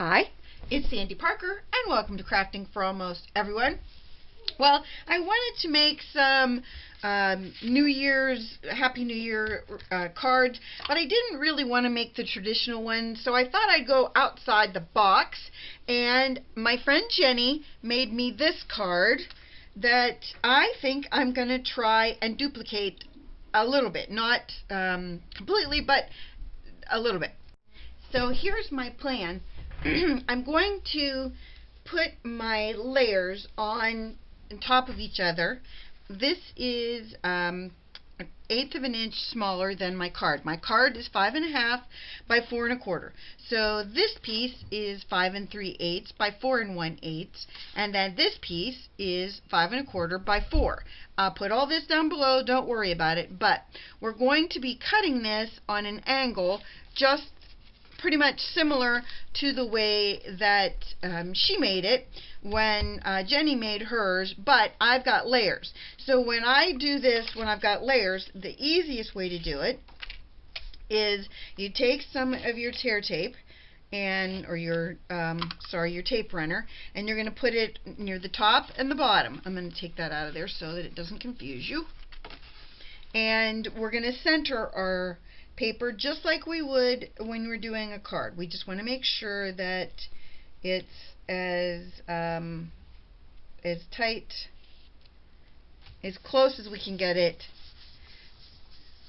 Hi, it's Sandy Parker, and welcome to Crafting for Almost Everyone. Well, I wanted to make some New Year's, Happy New Year cards, but I didn't really want to make the traditional ones, so I thought I'd go outside the box, and my friend Jenny made me this card that I think I'm going to try and duplicate a little bit, not completely, but a little bit. So here's my plan. I'm going to put my layers on top of each other. This is 1/8 of an inch smaller than my card. My card is 5.5 by 4 1/4. So this piece is 5 3/8 by 4 1/8, and then this piece is 5 1/4 by 4. I'll put all this down below, don't worry about it, but we're going to be cutting this on an angle just pretty much similar to the way that she made it when Jenny made hers, but I've got layers. So when I do this, when I've got layers, the easiest way to do it is you take some of your tear tape or your your tape runner, and you're going to put it near the top and the bottom. I'm going to take that out of there so that it doesn't confuse you. And we're going to center our paper just like we would when we're doing a card. We just want to make sure that it's as tight, as close as we can get it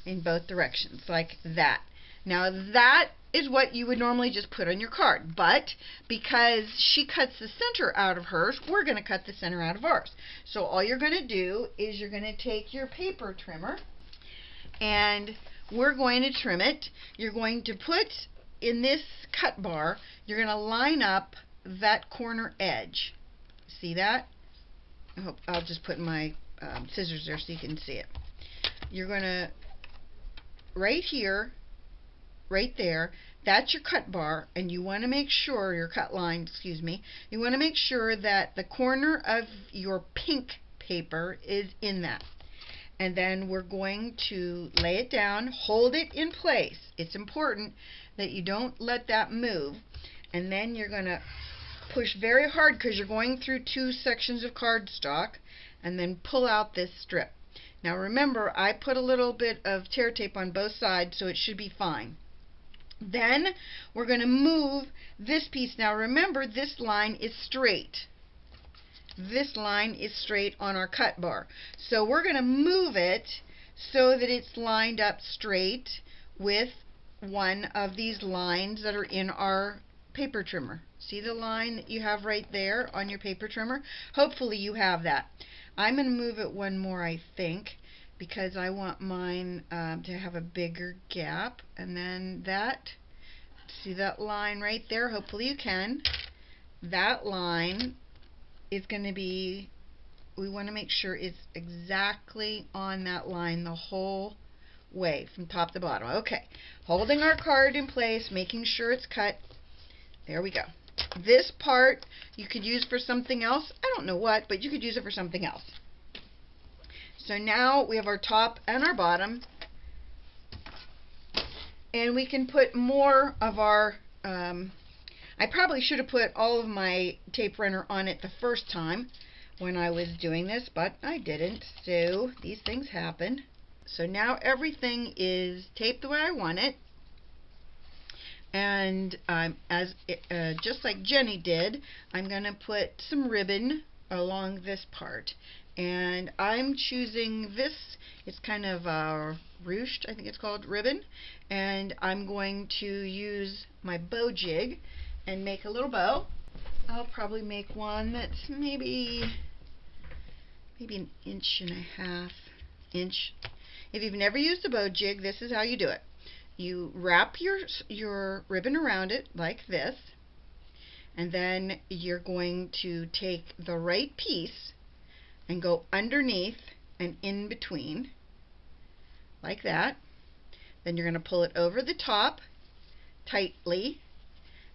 in both directions, like that. Now that is what you would normally just put on your card, but because she cuts the center out of hers, we're going to cut the center out of ours. So all you're going to do is you're going to take your paper trimmer and we're going to trim it. You're going to put in this cut bar, you're going to line up that corner edge. See that? I'll just put my scissors there so you can see it. You're going to, right here, right there, that's your cut bar, and you want to make sure, your cut line, excuse me, you want to make sure that the corner of your pink paper is in that. And then we're going to lay it down, hold it in place. It's important that you don't let that move. And then you're going to push very hard because you're going through 2 sections of cardstock, and then pull out this strip. Now remember, I put a little bit of tear tape on both sides, so it should be fine. Then we're going to move this piece. Now remember, this line is straight. This line is straight on our cut bar. So we're going to move it so that it's lined up straight with one of these lines that are in our paper trimmer. See the line that you have right there on your paper trimmer? Hopefully you have that. I'm going to move it one more, I think, because I want mine to have a bigger gap. And then that, see that line right there? Hopefully you can. That line is going to be, we want to make sure it's exactly on that line the whole way from top to bottom. Okay, holding our card in place, making sure it's cut. There we go. This part you could use for something else. I don't know what, but you could use it for something else. So now we have our top and our bottom, and we can put more of our I probably should have put all of my tape runner on it the first time when I was doing this, but I didn't, so these things happen. So now everything is taped the way I want it, and just like Jenny did, I'm going to put some ribbon along this part, and I'm choosing this. It's kind of a ruched, I think it's called, ribbon, and I'm going to use my bow jig and make a little bow. I'll probably make one that's maybe 1.5 inches. If you've never used a bow jig, this is how you do it. You wrap your ribbon around it like this, and then you're going to take the right piece and go underneath and in between like that. Then you're going to pull it over the top tightly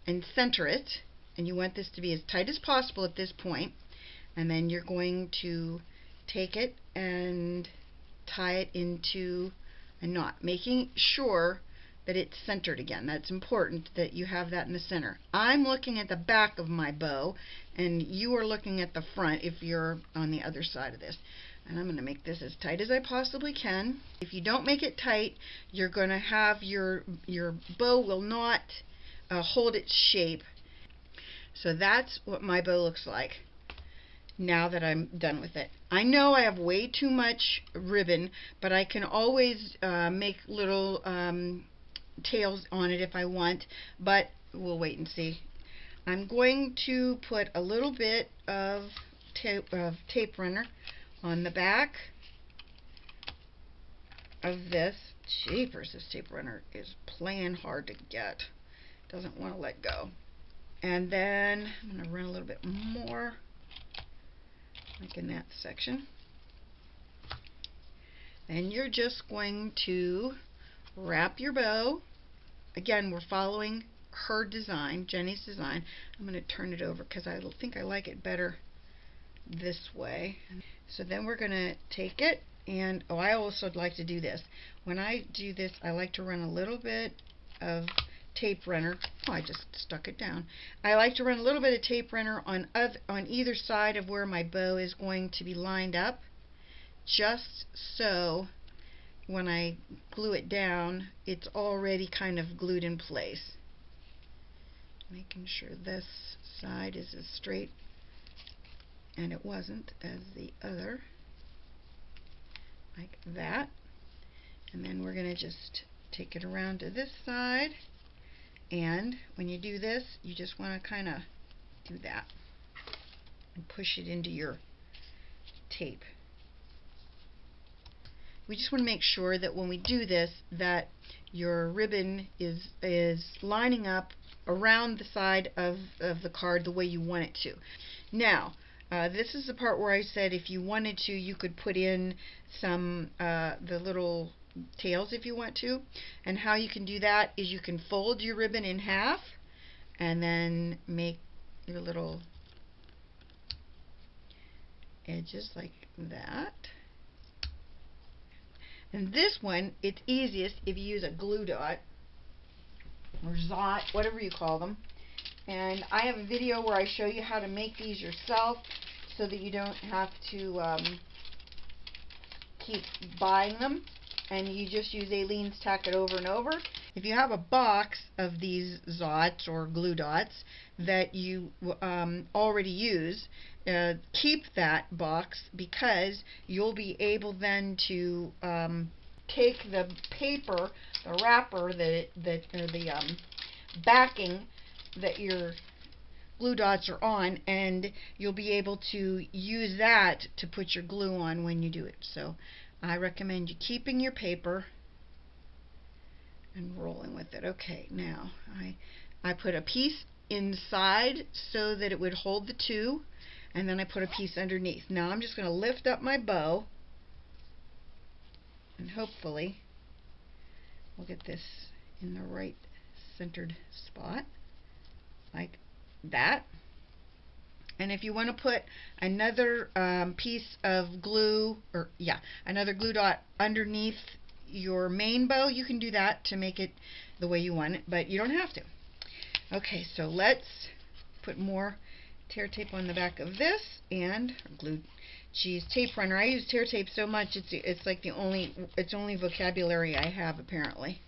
and center it, and you want this to be as tight as possible at this point, and then you're going to take it and tie it into a knot, making sure that it's centered again. That's important that you have that in the center. I'm looking at the back of my bow, and you are looking at the front if you're on the other side of this. And I'm going to make this as tight as I possibly can. If you don't make it tight, you're going to have your bow will not hold its shape. So that's what my bow looks like now that I'm done with it. I know I have way too much ribbon, but I can always make little tails on it if I want, but we'll wait and see. I'm going to put a little bit of tape runner on the back of this. Jeepers, this tape runner is playing hard to get. Doesn't want to let go. And then I'm going to run a little bit more, like in that section. And you're just going to wrap your bow. Again, we're following her design, Jennie's design. I'm going to turn it over because I think I like it better this way. So then we're going to take it, and I also like to do this. When I do this, I like to run a little bit of tape runner. Oh, I just stuck it down. I like to run a little bit of tape runner on either side of where my bow is going to be lined up, just so when I glue it down, it's already kind of glued in place. Making sure this side is as straight, and it wasn't, as the other, like that. And then we're going to just take it around to this side, and when you do this, you just want to kind of do that and push it into your tape. We just want to make sure that when we do this, that your ribbon is lining up around the side of the card the way you want it to. Now, this is the part where I said if you wanted to, you could put in some the little tails if you want to. And how you can do that is you can fold your ribbon in half and then make your little edges like that. And this one, it's easiest if you use a glue dot or Zot, whatever you call them. And I have a video where I show you how to make these yourself so that you don't have to keep buying them, and you just use Aleene's Tack It over and over. If you have a box of these Zots or glue dots that you already use, keep that box, because you'll be able then to take the paper, the wrapper, or the backing that your glue dots are on, and you'll be able to use that to put your glue on when you do it. So I recommend you keeping your paper and rolling with it. Okay, now I put a piece inside so that it would hold the two, and then I put a piece underneath. Now I'm just going to lift up my bow, and hopefully we'll get this in the right centered spot, like that. And if you want to put another piece of glue, or another glue dot underneath your main bow, you can do that to make it the way you want it, but you don't have to. Okay, so let's put more tear tape on the back of this, and glue. Geez, tape runner. I use tear tape so much, it's like the only vocabulary I have apparently.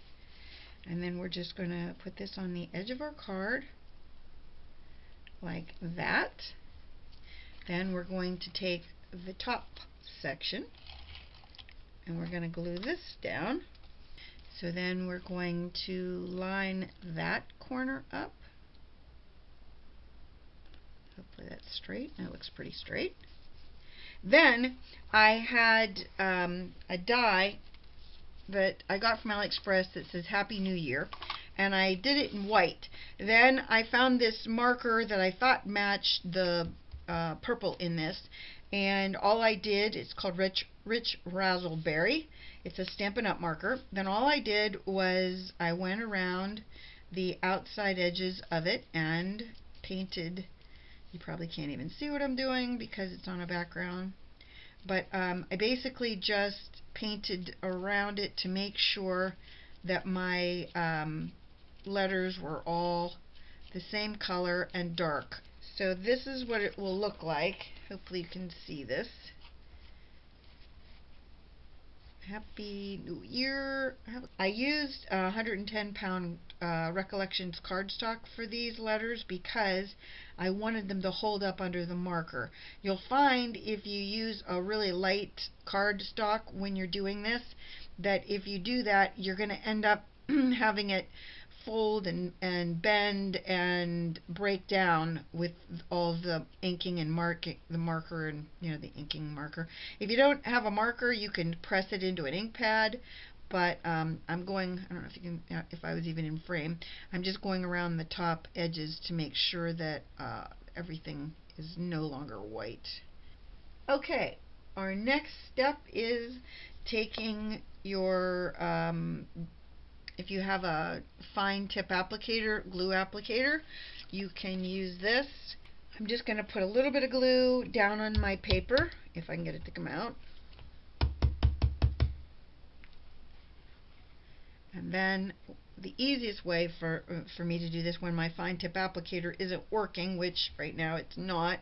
And then we're just going to put this on the edge of our card like that. Then we're going to take the top section and we're going to glue this down. So then we're going to line that corner up. Hopefully that's straight. That looks pretty straight. Then I had a die that I got from Aliexpress that says Happy New Year, and I did it in white. Then I found this marker that I thought matched the purple in this, and all I did, it's called Rich Razzleberry. It's a Stampin' Up! Marker. Then all I did was I went around the outside edges of it and painted. You probably can't even see what I'm doing because it's on a background, but I basically just painted around it to make sure that my letters were all the same color and dark. So this is what it will look like. Hopefully you can see this. Happy New Year. I used 110-pound Recollections cardstock for these letters because I wanted them to hold up under the marker. You'll find if you use a really light cardstock when you're doing this, that if you do that, you're going to end up having it fold and bend and break down with all the inking and the marker and the inking marker. If you don't have a marker, you can press it into an ink pad, but I'm going, I don't know if you can, if I was even in frame, I'm just going around the top edges to make sure that everything is no longer white. Okay, our next step is taking your if you have a fine tip applicator, glue applicator, you can use this. I'm just going to put a little bit of glue down on my paper, if I can get it to come out. And then the easiest way for me to do this when my fine tip applicator isn't working, which right now it's not,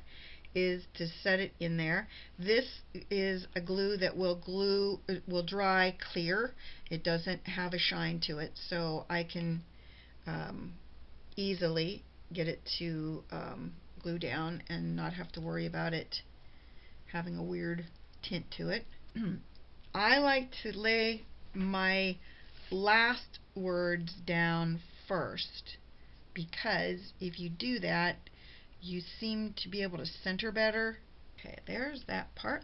is to set it in there. This is a glue that will dry clear. It doesn't have a shine to it, so I can easily get it to glue down and not have to worry about it having a weird tint to it. I like to lay my last words down first, because if you do that, you seem to be able to center better. Okay, there's that part.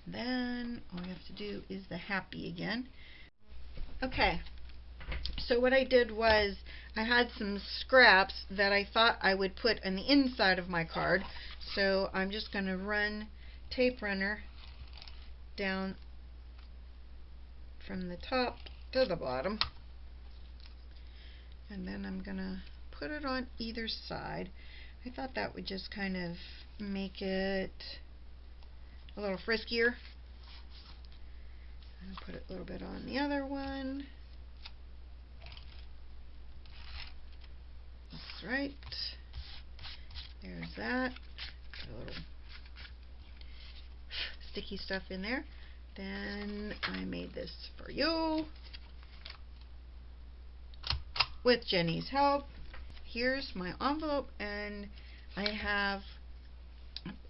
Then all you have to do is the happy again. Okay, so what I did was I had some scraps that I thought I would put on the inside of my card. So I'm just going to run tape runner down from the top to the bottom. And then I'm going to put it on either side. I thought that would just kind of make it a little friskier. I'll put a little bit on the other one. That's right. There's that. Put a little sticky stuff in there. Then I made this for you with Jennie's help. Here's my envelope, and I have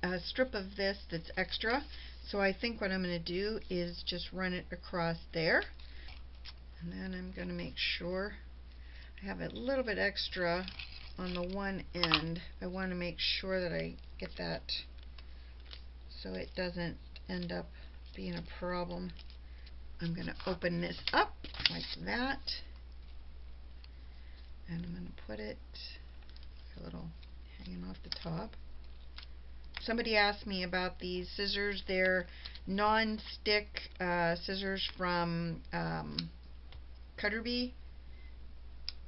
a strip of this that's extra, so I think what I'm going to do is just run it across there, and then I'm going to make sure I have a little bit extra on the one end. I want to make sure that I get that so it doesn't end up being a problem. I'm going to open this up like that, and I'm going to put it a little hanging off the top. Somebody asked me about these scissors. They're non-stick scissors from Cutterbee,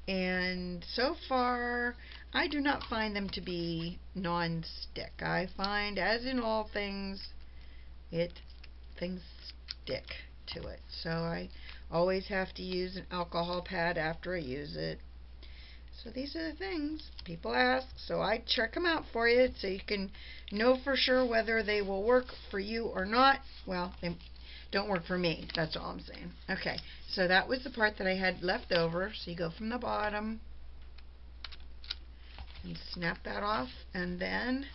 and so far I do not find them to be non-stick. I find, as in all things, things stick to it. So I always have to use an alcohol pad after I use it. So these are the things people ask, so I check them out for you so you can know for sure whether they will work for you or not. Well, they don't work for me, that's all I'm saying. Okay, so that was the part that I had left over. So you go from the bottom and snap that off, and then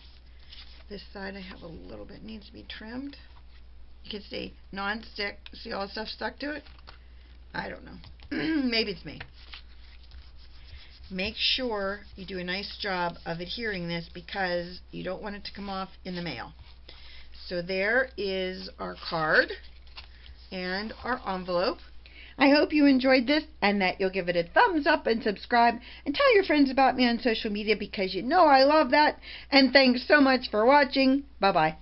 this side I have a little bit needs to be trimmed. You can see non-stick. See all the stuff stuck to it? I don't know. Maybe it's me. Make sure you do a nice job of adhering this because you don't want it to come off in the mail. So there is our card and our envelope. I hope you enjoyed this and that you'll give it a thumbs up and subscribe and tell your friends about me on social media because you know I love that. And thanks so much for watching. Bye-bye.